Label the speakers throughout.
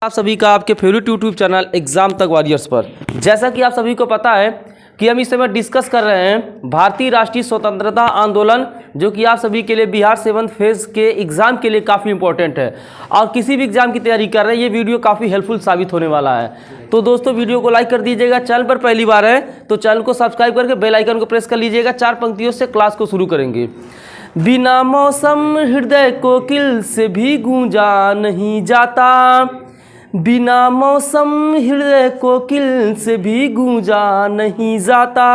Speaker 1: आप सभी का आपके फेवरेट यूट्यूब चैनल एग्जाम तक वॉरियर्स पर। जैसा कि आप सभी को पता है कि हम इस समय डिस्कस कर रहे हैं भारतीय राष्ट्रीय स्वतंत्रता आंदोलन, जो कि आप सभी के लिए बिहार 7th फेज के एग्ज़ाम के लिए काफ़ी इंपॉर्टेंट है और किसी भी एग्ज़ाम की तैयारी कर रहे हैं ये वीडियो काफ़ी हेल्पफुल साबित होने वाला है। तो दोस्तों वीडियो को लाइक कर दीजिएगा, चैनल पर पहली बार है तो चैनल को सब्सक्राइब करके बेल आइकन को प्रेस कर लीजिएगा। 4 पंक्तियों से क्लास को शुरू करेंगे। बिना मौसम हृदय कोकिल से भी गूंजा नहीं जाता, बिना मौसम हृदय कोकिल से भी गूंजा नहीं जाता,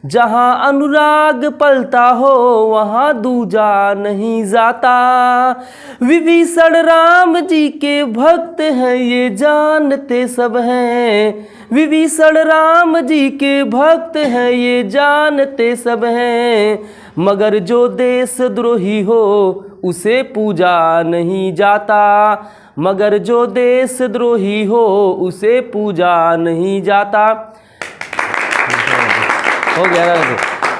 Speaker 1: जहाँ अनुराग पलता हो वहाँ दूजा नहीं जाता। विभीषण राम जी के भक्त हैं ये जानते सब हैं, विभीषण राम जी के भक्त हैं ये जानते सब हैं, मगर जो देशद्रोही हो उसे पूजा नहीं जाता, मगर जो देशद्रोही हो उसे पूजा नहीं जाता। हो गया ना?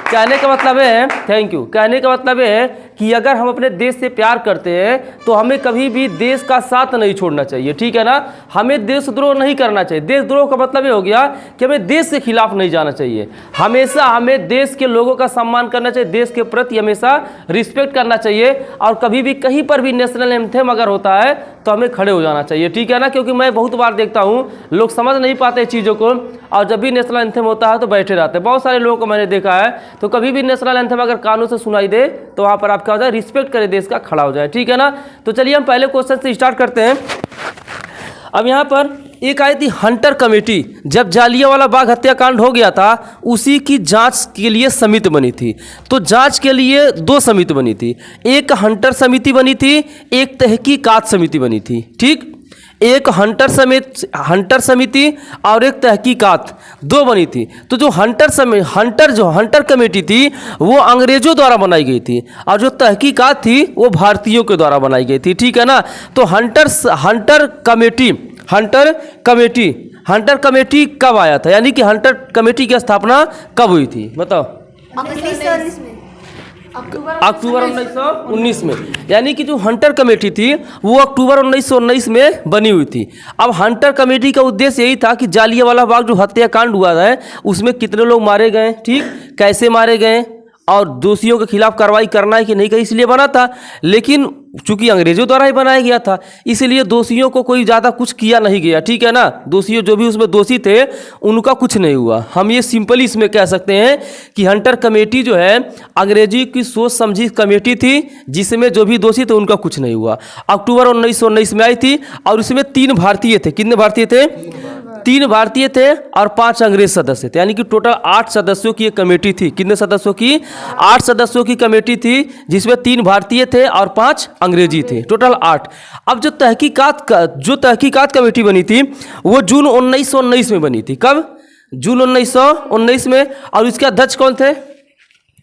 Speaker 1: कहने का मतलब है, थैंक यू, कहने का मतलब है कि अगर हम अपने देश से प्यार करते हैं तो हमें कभी भी देश का साथ नहीं छोड़ना चाहिए, ठीक है ना। हमें देशद्रोह नहीं करना चाहिए। देशद्रोह का मतलब ये हो गया कि हमें देश के खिलाफ नहीं जाना चाहिए। हमेशा हमें देश के लोगों का सम्मान करना चाहिए, देश के प्रति हमेशा रिस्पेक्ट करना चाहिए और कभी भी कहीं पर भी नेशनल एंथम अगर होता है तो हमें खड़े हो जाना चाहिए, ठीक है ना। क्योंकि मैं बहुत बार देखता हूँ लोग समझ नहीं पाते चीज़ों को और जब भी नेशनल एंथम होता है तो बैठे रहते हैं। बहुत सारे लोगों को मैंने देखा है, तो कभी भी नेशनल एंथम अगर कानों से सुनाई दे तो वहाँ पर आप क्या हो जाए, रिस्पेक्ट करे देश का, खड़ा हो जाए, ठीक है ना। तो चलिए हम पहले क्वेश्चन से स्टार्ट करते हैं। अब यहाँ पर एक आई थी हंटर कमेटी, जब जालियांवाला बाग हत्याकांड हो गया था उसी की जांच के लिए समिति बनी थी। तो जांच के लिए 2 समिति बनी थी, एक हंटर समिति बनी थी, एक तहकीकात समिति बनी थी, ठीक। एक हंटर समिति और एक तहकीकात 2 बनी थी। तो जो हंटर कमेटी थी वो अंग्रेजों द्वारा बनाई गई थी और जो तहकीकात थी वो भारतीयों के द्वारा बनाई गई थी, ठीक है ना। तो हंटर कमेटी कब आया था, यानी कि हंटर कमेटी की स्थापना कब हुई थी, बताओ। अक्टूबर 1919 में, यानी कि जो हंटर कमेटी थी वो अक्टूबर 1919 में बनी हुई थी। अब हंटर कमेटी का उद्देश्य यही था कि जालियांवाला बाग जो हत्याकांड हुआ है उसमें कितने लोग मारे गए, ठीक, कैसे मारे गए और दोषियों के खिलाफ कार्रवाई करना है कि नहीं, इसलिए बना था। लेकिन चूंकि अंग्रेजों द्वारा ही बनाया गया था इसलिए दोषियों को कोई ज़्यादा कुछ किया नहीं गया, ठीक है ना। दोषियों जो भी उसमें दोषी थे उनका कुछ नहीं हुआ। हम ये सिंपली इसमें कह सकते हैं कि हंटर कमेटी जो है अंग्रेजी की सोच समझी कमेटी थी जिसमें जो भी दोषी थे उनका कुछ नहीं हुआ। अक्टूबर 1919 में आई थी और इसमें 3 भारतीय थे। कितने भारतीय थे? 3 भारतीय थे और 5 अंग्रेज सदस्य थे, यानी कि टोटल 8 सदस्यों की एक कमेटी थी। कितने सदस्यों की? 8 सदस्यों की कमेटी थी जिसमें 3 भारतीय थे और 5 अंग्रेजी थे, टोटल 8। अब जो तहकीकात कमेटी बनी थी वो जून 1919 में बनी थी। कब? जून 1919 में। और इसके अध्यक्ष कौन थे?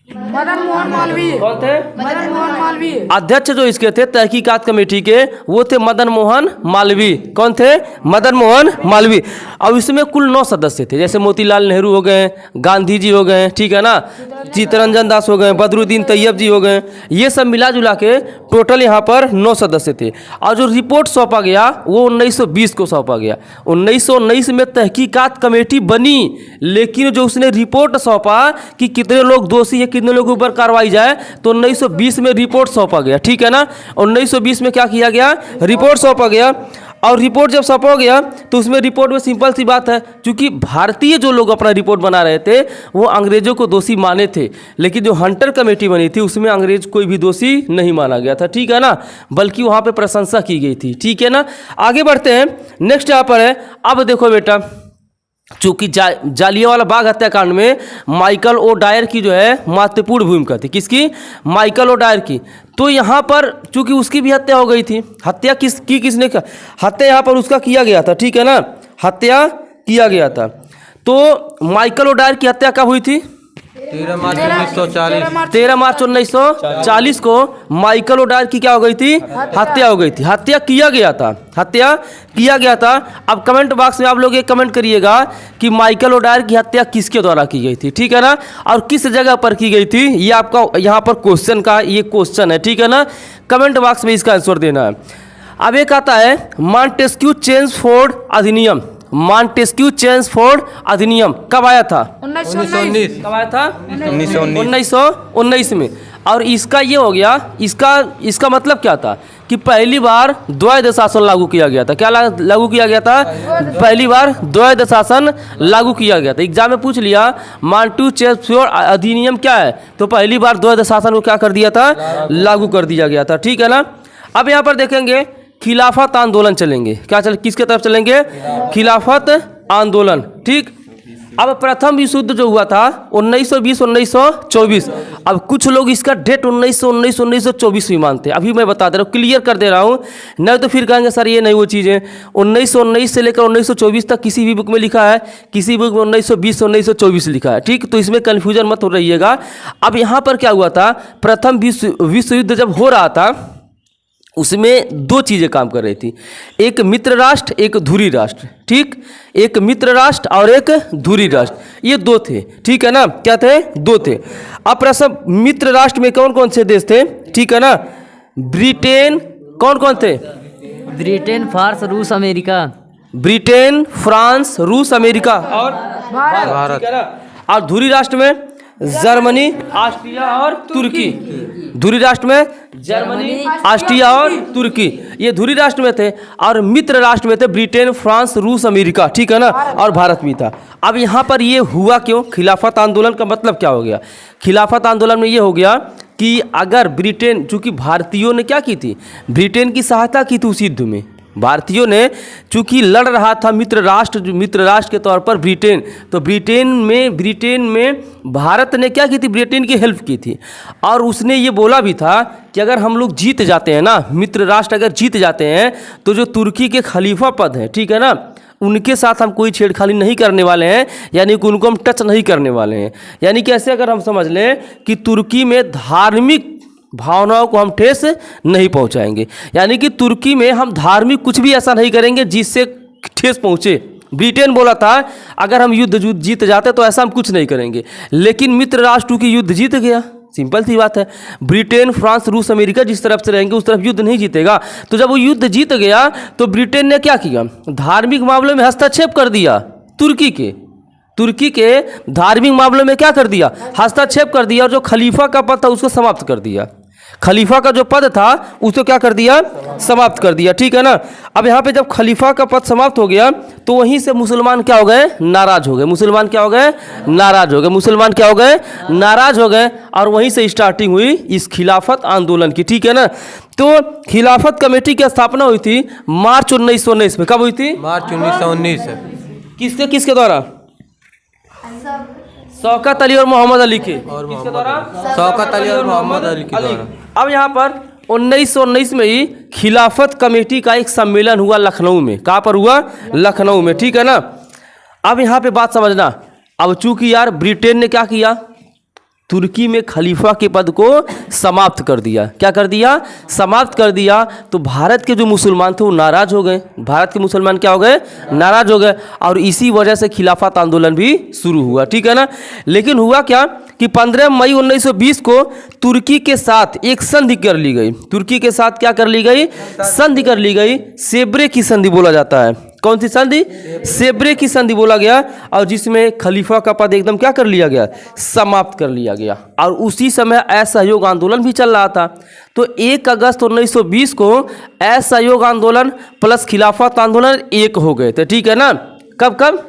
Speaker 2: मदन मोहन मालवीय।
Speaker 1: कौन थे?
Speaker 2: मदन मोहन मालवीय।
Speaker 1: अध्यक्ष जो इसके थे तहकीकात कमेटी के वो थे मदन मोहन मालवीय। कौन थे? मदन मोहन मालवीय। और इसमें कुल 9 सदस्य थे, जैसे मोतीलाल नेहरू हो गए, गांधी जी हो गए, ठीक है ना, चित्तरंजन दास हो गए, बदरुद्दीन तैयब जी हो गए, ये सब मिला जुला के टोटल यहाँ पर 9 सदस्य थे। और जो रिपोर्ट सौंपा गया वो 1920 को सौंपा गया। 1919 में तहकीकात कमेटी बनी, लेकिन जो उसने रिपोर्ट सौंपा कि कितने लोग दोषी है, कितने लोगों पर कार्रवाई जाए, तो 1920 में रिपोर्ट सौंपा गया, ठीक है ना। 1920 में क्या किया गया? रिपोर्ट सौंपा गया। और रिपोर्ट जब सौंपा गया तो उसमें रिपोर्ट में सिंपल सी बात है, क्योंकि भारतीय जो लोग अपना रिपोर्ट बना रहे थे वो अंग्रेजों को दोषी माने थे, लेकिन जो हंटर कमेटी बनी थी उसमें अंग्रेज कोई भी दोषी नहीं माना गया था, ठीक है ना, बल्कि वहाँ पे प्रशंसा की गई थी, ठीक है ना। आगे बढ़ते हैं, नेक्स्ट यहाँ पर है। अब देखो बेटा, चूंकि जालियांवाला बाग हत्याकांड में माइकल ओ डायर की जो है महत्वपूर्ण भूमिका थी। किसकी? माइकल ओ डायर की। तो यहाँ पर चूंकि उसकी भी हत्या हो गई थी, हत्या किसने किया? हत्या यहाँ पर उसका किया गया था, ठीक है ना, हत्या किया गया था। तो माइकल ओ डायर की हत्या कब हुई थी?
Speaker 3: 13 मार्च 1940।
Speaker 1: 13 मार्च 1940 को माइकल ओ डायर की क्या हो गई थी? हत्या हो गई थी। हत्या किया गया था। अब कमेंट बॉक्स में आप लोग एक कमेंट करिएगा कि माइकल ओ डायर की हत्या किसके द्वारा की गई थी, ठीक है ना, और किस जगह पर की गई थी, ये आपका यहाँ पर क्वेश्चन का ये क्वेश्चन है, ठीक है ना। कमेंट बॉक्स में इसका आंसर देना है। अब एक आता है मॉन्टेस्क्यू चेम्सफोर्ड अधिनियम। मॉन्टेस्क्यू चेम्सफोर्ड अधिनियम कब आया था?
Speaker 3: 1919
Speaker 1: कब आया था?
Speaker 3: 1919
Speaker 1: 1919 में। और इसका ये हो गया, इसका मतलब क्या था कि पहली बार द्वैध शासन लागू किया गया था। क्या लागू किया गया था? पहली बार द्वैध शासन लागू किया गया था। एग्जाम में पूछ लिया मॉन्टेस्क्यू चेम्सफोर्ड अधिनियम क्या है, तो पहली बार द्वैध शासन को क्या कर दिया था? लागू कर दिया गया था। ठीक है ना। अब यहाँ पर देखेंगे खिलाफत आंदोलन चलेंगे। किसके तरफ चलेंगे? खिलाफत आंदोलन। ठीक। अब प्रथम विश्व युद्ध जो हुआ था 1920-1924। अब कुछ लोग इसका डेट 1919-1924 भी मानते हैं। अभी मैं बता दे रहा हूँ, क्लियर कर दे रहा हूँ, नहीं तो फिर कहेंगे सर ये नहीं वो चीज़ें। 1919 से लेकर 1924 तक किसी भी बुक में लिखा है, किसी बुक में 1920-1924 लिखा है। ठीक, तो इसमें कन्फ्यूजन मत हो रहिएगा। अब यहाँ पर क्या हुआ था, प्रथम विश्व युद्ध जब हो रहा था उसमें दो चीज़ें काम कर रही थी, एक मित्र राष्ट्र, एक धुरी राष्ट्र। ठीक, एक मित्र राष्ट्र और एक धुरी राष्ट्र, ये दो थे। ठीक है ना। क्या थे? दो थे। अब प्रथम मित्र राष्ट्र में कौन कौन से देश थे? ठीक है ना। ब्रिटेन, कौन कौन थे?
Speaker 4: ब्रिटेन, फ्रांस, रूस, अमेरिका।
Speaker 1: ब्रिटेन, फ्रांस, रूस, अमेरिका और
Speaker 3: भारत।
Speaker 1: ठीक है ना। और धुरी राष्ट्र में जर्मनी, ऑस्ट्रिया और तुर्की। धुरी राष्ट्र में जर्मनी, ऑस्ट्रिया और तुर्की, ये धुरी राष्ट्र में थे। और मित्र राष्ट्र में थे ब्रिटेन, फ्रांस, रूस, अमेरिका। ठीक है ना। और भारत भी था। अब यहाँ पर ये हुआ क्यों? खिलाफत आंदोलन का मतलब क्या हो गया? खिलाफत आंदोलन में ये हो गया कि अगर ब्रिटेन, चूंकि भारतीयों ने क्या की थी, ब्रिटेन की सहायता की थी उस युद्ध में। भारतीयों ने चूंकि लड़ रहा था मित्र राष्ट्र के तौर पर ब्रिटेन, तो ब्रिटेन में भारत ने क्या की थी? ब्रिटेन की हेल्प की थी। और उसने ये बोला भी था कि अगर हम लोग जीत जाते हैं ना, मित्र राष्ट्र अगर जीत जाते हैं, तो जो तुर्की के खलीफा पद हैं, ठीक है ना, उनके साथ हम कोई छेड़खानी नहीं करने वाले हैं, यानी कि उनको हम टच नहीं करने वाले हैं। यानी कि ऐसे अगर हम समझ लें कि तुर्की में धार्मिक भावनाओं को हम ठेस नहीं पहुंचाएंगे, यानी कि तुर्की में हम धार्मिक कुछ भी ऐसा नहीं करेंगे जिससे ठेस पहुंचे। ब्रिटेन बोला था अगर हम युद्ध जीत जाते तो ऐसा हम कुछ नहीं करेंगे, लेकिन मित्र राष्ट्र की युद्ध जीत गया। सिंपल सी बात है। ब्रिटेन, फ्रांस, रूस, अमेरिका जिस तरफ से रहेंगे उस तरफ युद्ध नहीं जीतेगा। तो जब वो युद्ध जीत गया तो ब्रिटेन ने क्या किया? धार्मिक मामलों में हस्तक्षेप कर दिया। तुर्की के धार्मिक मामलों में क्या कर दिया? हस्तक्षेप कर दिया। और जो खलीफा का पद था उसको समाप्त कर दिया। खलीफा का जो पद था उसको क्या कर दिया? समाप्त कर दिया। ठीक है ना। अब यहाँ पे जब खलीफा का पद समाप्त हो गया तो वहीं से मुसलमान क्या हो गए? नाराज हो गए। मुसलमान क्या हो गए? नाराज हो गए। मुसलमान क्या हो गए? नाराज हो गए। और वहीं से स्टार्टिंग हुई इस खिलाफत आंदोलन की। ठीक है ना। तो खिलाफत कमेटी की स्थापना हुई थी मार्च 1919 में। कब हुई थी?
Speaker 3: मार्च 1919 है।
Speaker 1: किसके द्वारा? शौकत अली और मोहम्मद अली के। किसके द्वारा?
Speaker 3: शौकत अली और मोहम्मद अली के द्वारा।
Speaker 1: अब यहाँ पर 1919 में ही खिलाफत कमेटी का एक सम्मेलन हुआ लखनऊ में। कहाँ पर हुआ? लखनऊ में। ठीक है ना। अब यहाँ पे बात समझना। अब चूंकि यार ब्रिटेन ने क्या किया? तुर्की में खलीफा के पद को समाप्त कर दिया। क्या कर दिया? समाप्त कर दिया। तो भारत के जो मुसलमान थे वो नाराज हो गए। भारत के मुसलमान क्या हो गए? नाराज हो गए। और इसी वजह से खिलाफत आंदोलन भी शुरू हुआ। ठीक है ना। लेकिन हुआ क्या कि 15 मई 1920 को तुर्की के साथ एक संधि कर ली गई। तुर्की के साथ क्या कर ली गई? संधि कर ली गई। सेब्रे की संधि बोला जाता है। कौन सी संधि? सेब्रे की संधि बोला गया। और जिसमें खलीफा का पद एकदम क्या कर लिया गया? समाप्त कर लिया गया। और उसी समय असहयोग आंदोलन भी चल रहा था। तो 1 अगस्त 1920 को असहयोग आंदोलन प्लस खिलाफत आंदोलन एक हो गए थे। ठीक है ना। कब?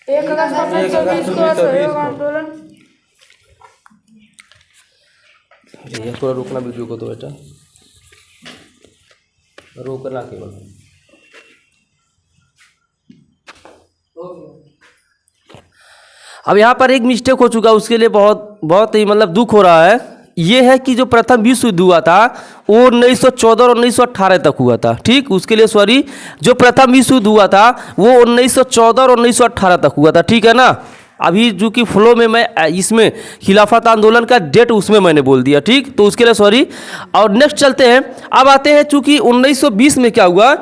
Speaker 2: 1 अगस्त 1920 को असहयोग आंदोलन।
Speaker 1: थोड़ा रुकना वीडियो को तो बेटा, रोकना केवल। अब यहाँ पर एक मिस्टेक हो चुका, उसके लिए बहुत ही मतलब दुख हो रहा है। ये है कि जो प्रथम विश्व युद्ध हुआ था वो 1914 और 1918 तक हुआ था। ठीक, उसके लिए सॉरी। जो प्रथम विश्व युद्ध हुआ था वो 1914 और 1918 तक हुआ था। ठीक है ना। अभी जो कि फ्लो में मैं इसमें खिलाफत आंदोलन का डेट उसमें मैंने बोल दिया। ठीक, तो उसके लिए सॉरी। और नेक्स्ट चलते हैं। अब आते हैं, चूंकि 1920 में क्या हुआ?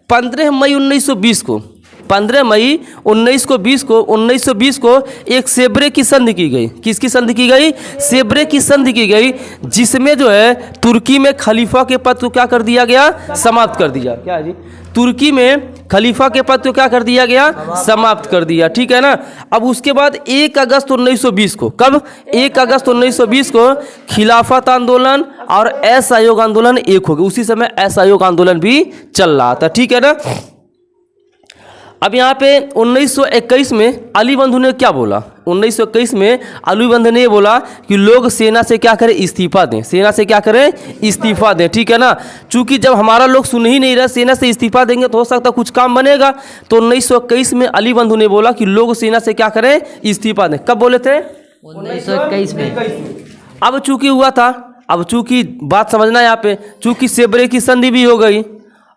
Speaker 1: 15 मई 1920 को 15 मई 1920 को एक सेब्रे की संधि की गई। किसकी संधि की गई? सेब्रे की संधि की गई, जिसमें जो है तुर्की में खलीफा के पद को क्या कर दिया गया? समाप्त कर दिया। क्या है जी? तुर्की में खलीफा के पद को क्या कर दिया गया? समाप्त कर दिया। ठीक है ना। अब उसके बाद 1 अगस्त 1920 को, कब? 1 अगस्त 1920 को खिलाफत आंदोलन और असहयोग आंदोलन एक हो गए। उसी समय असहयोग आंदोलन भी चल रहा था। ठीक है ना। अब यहाँ पे 1921 में अली बंधु ने क्या बोला? 1921 में अली बंधु ने बोला कि लोग सेना से क्या करें? इस्तीफा दें। सेना से क्या करें? इस्तीफा दें। ठीक है ना। चूंकि जब हमारा लोग सुन ही नहीं रहे, सेना से इस्तीफा देंगे तो हो सकता कुछ काम बनेगा। तो 1921 में अली बंधु ने बोला कि लोग सेना से क्या करें? इस्तीफा दें। कब बोले थे?
Speaker 4: 1921 में।
Speaker 1: अब चूंकि हुआ था, अब चूंकि बात समझना यहाँ पे, चूंकि सेब्रे की संधि भी हो गई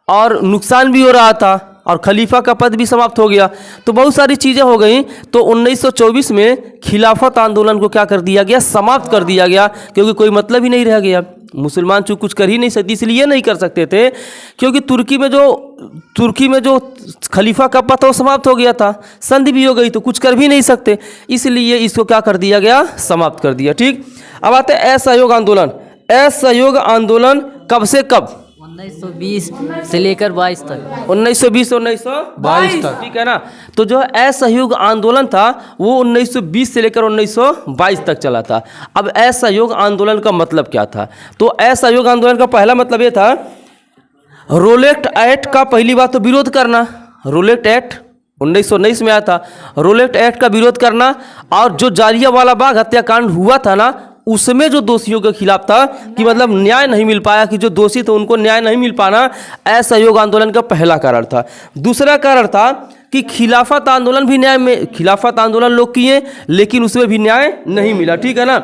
Speaker 1: और नुकसान भी हो रहा था और खलीफा का पद भी समाप्त हो गया, तो बहुत सारी चीज़ें हो गई। तो 1924 में खिलाफत आंदोलन को क्या कर दिया गया? समाप्त कर दिया गया, क्योंकि कोई मतलब ही नहीं रह गया। मुसलमान चूँकि कुछ कर ही नहीं सकते, इसलिए नहीं कर सकते थे क्योंकि तुर्की में जो खलीफा का पद वो समाप्त हो गया था, संधि भी हो गई, तो कुछ कर भी नहीं सकते, इसलिए इसको क्या कर दिया गया? समाप्त कर दिया। ठीक। अब आते हैं असहयोग आंदोलन। असहयोग आंदोलन कब से कब?
Speaker 4: 1920 से लेकर 22 तक।
Speaker 1: 1920 से 1922
Speaker 3: तक।
Speaker 1: ठीक है ना। तो जो असहयोग आंदोलन था वो 1920 से लेकर 1922 तक चला था। अब असहयोग आंदोलन का मतलब क्या था? तो असहयोग आंदोलन का पहला मतलब ये था, रोलेट एक्ट का पहली बात तो विरोध करना। रोलेट एक्ट 1919 में आया था। रोलेट एक्ट का विरोध करना, और जो जालियांवाला बाग हत्याकांड हुआ था ना, उसमें जो दोषियों के खिलाफ था कि मतलब न्याय नहीं मिल पाया, कि जो दोषी थे उनको न्याय नहीं मिल पाना, असहयोग आंदोलन का पहला कारण था। दूसरा कारण था कि खिलाफत आंदोलन भी न्याय में, खिलाफत आंदोलन लोग किए लेकिन उसमें भी न्याय नहीं मिला। ठीक है ना।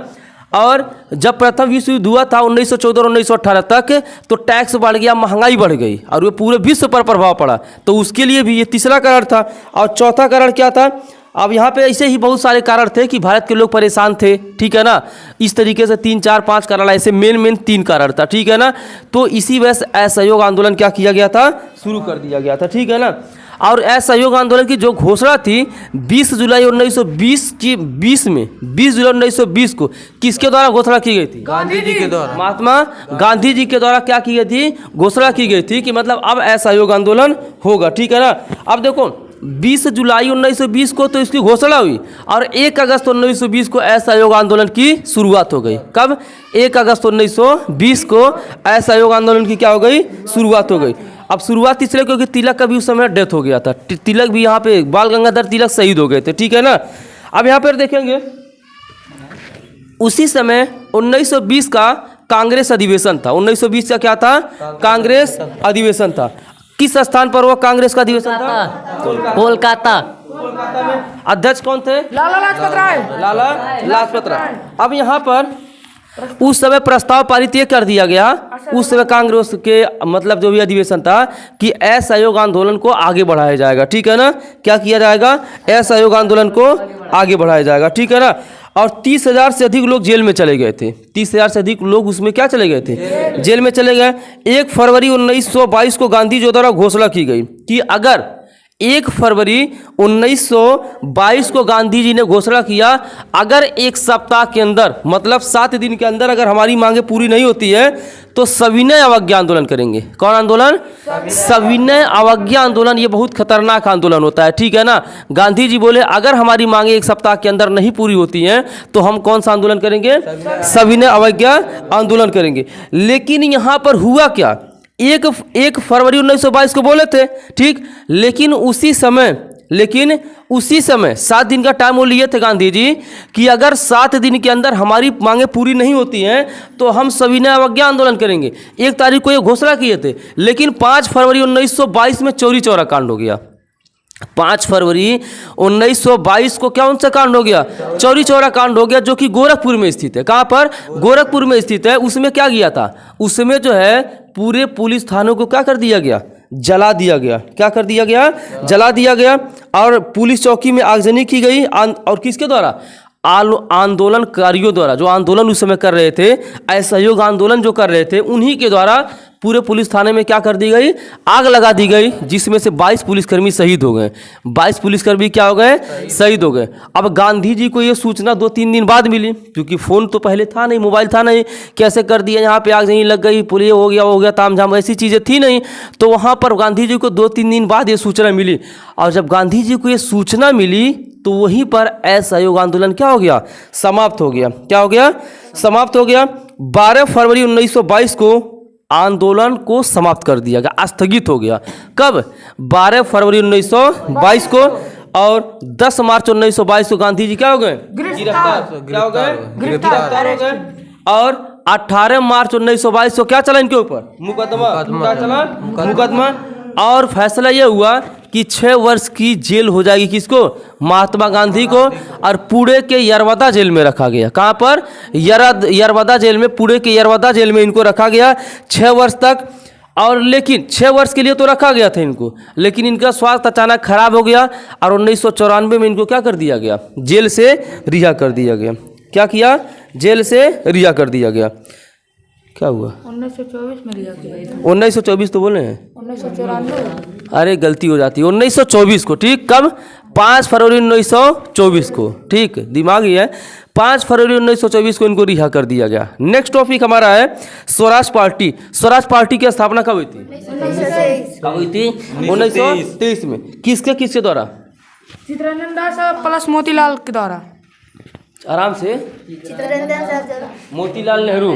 Speaker 1: और जब प्रथम विश्व युद्ध हुआ था 1914 और 1918 तक, तो टैक्स बढ़ गया, महंगाई बढ़ गई और वो पूरे विश्व पर प्रभाव पड़ा, तो उसके लिए भी ये तीसरा कारण था। और चौथा कारण क्या था? अब यहाँ पे ऐसे ही बहुत सारे कारण थे कि भारत के लोग परेशान थे। ठीक है ना। इस तरीके से 3 4 5 कारण, ऐसे मेन 3 कारण था। ठीक है ना। तो इसी वजह से असहयोग आंदोलन क्या किया गया था? शुरू कर दिया गया था। ठीक है ना। और असहयोग आंदोलन की जो घोषणा थी 20 जुलाई 1920 की 20 जुलाई 1920 को किसके द्वारा घोषणा की गई थी?
Speaker 3: गांधी जी के द्वारा।
Speaker 1: महात्मा गांधी जी के द्वारा क्या की गई थी? घोषणा की गई थी कि मतलब अब असहयोग आंदोलन होगा। ठीक है ना। अब देखो 20 जुलाई 1920 को तो इसकी घोषणा हुई और 1 अगस्त 1920 को असहयोग आंदोलन की शुरुआत हो गई। कब? 1 अगस्त 1920 को असहयोग आंदोलन की क्या हो गई? शुरुआत हो गई। अब शुरुआत इसलिए क्योंकि तिलक का भी उस समय डेथ हो गया था। तिलक भी यहाँ पे, बाल गंगाधर तिलक शहीद हो गए थे। ठीक है ना। अब यहाँ पर देखेंगे उसी समय 1920 का कांग्रेस अधिवेशन था। 1920 का क्या था? कांग्रेस अधिवेशन था। किस स्थान पर वो कांग्रेस का अधिवेशन था?
Speaker 4: कोलकाता।
Speaker 1: अध्यक्ष कौन थे?
Speaker 2: लाला लाजपत राय।
Speaker 1: लाला लाजपत राय। अब यहाँ पर उस समय प्रस्ताव पारित ये कर दिया गया, उस समय कांग्रेस के मतलब जो भी अधिवेशन था, कि असहयोग आंदोलन को आगे बढ़ाया जाएगा। ठीक है ना। क्या किया जाएगा? असहयोग आंदोलन को आगे बढ़ाया जाएगा। ठीक है ना। और 30,000 से अधिक लोग जेल में चले गए थे। 30,000 से अधिक लोग उसमें क्या चले गए थे? जेल में चले गए। 1 फरवरी 1922 को गांधी जी द्वारा घोषणा की गई कि अगर 1 फरवरी 1922 को गांधी जी ने घोषणा किया, अगर 1 सप्ताह के अंदर मतलब 7 दिन के अंदर अगर हमारी मांगे पूरी नहीं होती है तो सविनय अवज्ञा आंदोलन करेंगे। कौन आंदोलन? सविनय अवज्ञा आंदोलन। ये बहुत खतरनाक आंदोलन होता है। ठीक है ना। गांधी जी बोले अगर हमारी मांगे 1 सप्ताह के अंदर नहीं पूरी होती हैं तो हम कौन सा आंदोलन करेंगे? सविनय अवज्ञा आंदोलन करेंगे। लेकिन यहाँ पर हुआ क्या? 1 फरवरी 1922 को बोले थे, ठीक, लेकिन उसी समय 7 दिन का टाइम वो लिए थे गांधी जी कि अगर 7 दिन के अंदर हमारी मांगे पूरी नहीं होती हैं तो हम सविनय अवज्ञा आंदोलन करेंगे। 1 तारीख को ये घोषणा किए थे, लेकिन 5 फरवरी 1922 में चौरी चौरा कांड हो गया। 5 फरवरी 1922 को क्या उनसे कांड हो गया? चौरी चौरा कांड हो गया, जो कि गोरखपुर में स्थित है। कहाँ पर? गोरखपुर में स्थित है। उसमें क्या किया था? उसमें जो है पूरे पुलिस थानों को क्या कर दिया गया? जला दिया गया। क्या कर दिया गया? जला दिया गया। और पुलिस चौकी में आगजनी की गई। और किसके द्वारा? आंदोलनकारियों द्वारा, जो आंदोलन उस समय कर रहे थे, असहयोग आंदोलन जो कर रहे थे, उन्हीं के द्वारा पूरे पुलिस थाने में क्या कर दी गई, आग लगा दी गई, जिसमें से 22 पुलिसकर्मी शहीद हो गए। 22 पुलिसकर्मी क्या हो गए, शहीद हो गए। अब गांधी जी को ये सूचना 2-3 दिन बाद मिली, क्योंकि फ़ोन तो पहले था नहीं, मोबाइल था नहीं, कैसे कर दिया यहाँ पे आग नहीं लग गई, पुलिस हो गया तामझाम, ऐसी चीज़ें थी नहीं। तो वहाँ पर गांधी जी को 2-3 दिन बाद ये सूचना मिली, और जब गांधी जी को ये सूचना मिली तो वहीं पर असहयोग आंदोलन क्या हो गया, समाप्त हो गया। क्या हो गया, समाप्त हो गया। 12 फरवरी 1922 को आंदोलन को समाप्त कर दिया गया, स्थगित हो गया। कब, 12 फरवरी 1922 को, और 10 मार्च 1922 को गांधी जी क्या हो गए, गिरफ्तार। क्या हो गए, गिरफ्तार हो गए। और 18 मार्च 1922 को क्या चला इनके ऊपर, मुकदमा। क्या चला, मुकदमा। और फैसला यह हुआ कि 6 वर्ष की जेल हो जाएगी किसको, महात्मा गांधी को, और पुणे के यरवदा जेल में रखा गया। कहाँ पर, यरवदा जेल में, पुणे के यरवदा जेल में इनको रखा गया 6 वर्ष तक। और लेकिन 6 वर्ष के लिए तो रखा गया था इनको, लेकिन इनका स्वास्थ्य अचानक खराब हो गया, और 1994 में इनको क्या कर दिया गया, जेल से रिहा कर दिया गया। क्या किया, जेल से रिहा कर दिया गया। क्या हुआ,
Speaker 2: 1924 में लिया गया।
Speaker 1: 1924 तो बोले हैं,
Speaker 2: 1994।
Speaker 1: अरे गलती हो जाती है, 1924 को, ठीक। कब, 5 फरवरी 1924 को, ठीक, दिमाग ही है। 5 फरवरी 1924 को इनको रिहा कर दिया गया। नेक्स्ट टॉपिक हमारा है स्वराज पार्टी। स्वराज पार्टी की स्थापना कब हुई थी,
Speaker 2: 1923।
Speaker 1: कब हुई थी, 1923 में। किसके द्वारा,
Speaker 2: चित्तरंजन दास प्लस मोतीलाल के द्वारा।
Speaker 1: आराम से, मोतीलाल नेहरू,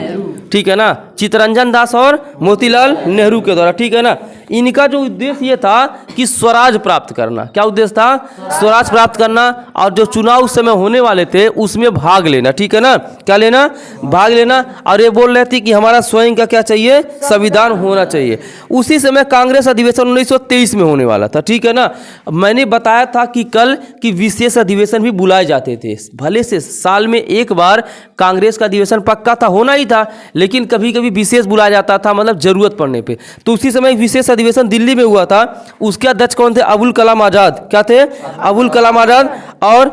Speaker 1: ठीक है ना, चित्तरंजन दास और मोतीलाल नेहरू के द्वारा, ठीक है ना। इनका जो उद्देश्य ये था कि स्वराज प्राप्त करना। क्या उद्देश्य था, स्वराज प्राप्त करना, और जो चुनाव उस समय होने वाले थे उसमें भाग लेना, ठीक है ना। क्या लेना, भाग लेना। और ये बोल रहे थे कि हमारा स्वयं का क्या चाहिए, संविधान होना चाहिए। उसी समय कांग्रेस अधिवेशन 1923 में होने वाला था, ठीक है ना। मैंने बताया था कि कल कि विशेष अधिवेशन भी बुलाए जाते थे, भले से साल में एक बार कांग्रेस का अधिवेशन पक्का था, होना ही था, लेकिन कभी कभी विशेष बुलाया जाता था, मतलब जरूरत पड़ने पे। तो उसी समय विशेष अधिवेशन दिल्ली में हुआ था। उसके अध्यक्ष कौन थे, अबुल कलाम आजाद। क्या थे, अबुल कलाम आजाद। और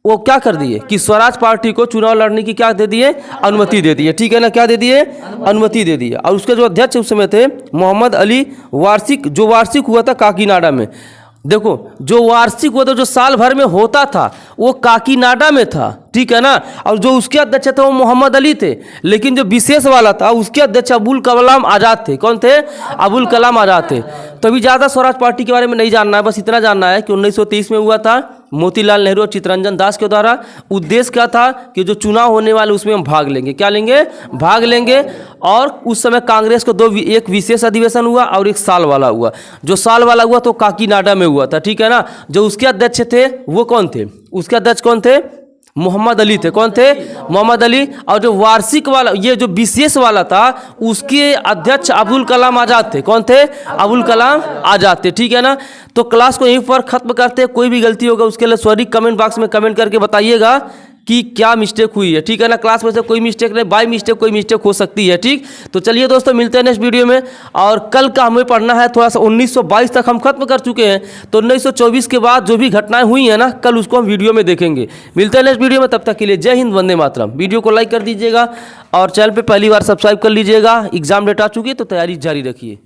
Speaker 1: वो क्या कर दिए कि स्वराज पार्टी को चुनाव लड़ने की क्या दे दिए, अनुमति दे दिए, ठीक है ना। क्या दे दिए, अनुमति दे दिए। और उसके जो अध्यक्ष उस समय थे मोहम्मद अली वार्षिक, जो वार्षिक हुआ था काकीनाडा में। देखो, जो वार्षिक हुआ था, जो साल भर में होता था, वो काकीनाडा में था, ठीक है ना। और जो उसके अध्यक्ष थे वो मोहम्मद अली थे, लेकिन जो विशेष वाला था उसके अध्यक्ष अबुल कलाम आजाद थे। कौन थे, अबुल कलाम आजाद थे। तो अभी ज़्यादा स्वराज पार्टी के बारे में नहीं जानना है, बस इतना जानना है कि 1923 में हुआ था, मोतीलाल नेहरू और चित्तरंजन दास के द्वारा। उद्देश्य क्या था कि जो चुनाव होने वाले उसमें हम भाग लेंगे। क्या लेंगे, भाग लेंगे। और उस समय कांग्रेस को एक विशेष अधिवेशन हुआ और एक साल वाला हुआ। जो साल वाला हुआ तो काकीनाडा में हुआ था, ठीक है ना। जो उसके अध्यक्ष थे वो कौन थे, उसके अध्यक्ष कौन थे, मोहम्मद अली थे। कौन थे, मोहम्मद अली। और जो वार्षिक वाला, ये जो विशेष वाला था, उसके अध्यक्ष अबुल कलाम आजाद थे। कौन थे, अबुल कलाम आजाद थे, ठीक है ना। तो क्लास को यहीं पर खत्म करते हैं। कोई भी गलती होगा उसके लिए सॉरी, कमेंट बॉक्स में कमेंट करके बताइएगा कि क्या मिस्टेक हुई है, ठीक है ना। क्लास में से कोई मिस्टेक नहीं, बाय मिस्टेक कोई मिस्टेक हो सकती है, ठीक। तो चलिए दोस्तों, मिलते हैं नेक्स्ट वीडियो में। और कल का हमें पढ़ना है थोड़ा सा, 1922 तक हम खत्म कर चुके हैं, तो 1924 के बाद जो भी घटनाएं हुई हैं ना, कल उसको हम वीडियो में देखेंगे। मिलते हैं नेक्स्ट वीडियो में, तब तक के लिए जय हिंद, वंदे मातरम। वीडियो को लाइक कर दीजिएगा और चैनल पर पहली बार सब्सक्राइब कर लीजिएगा। एग्जाम डेट आ चुकी है तो तैयारी जारी रखिए।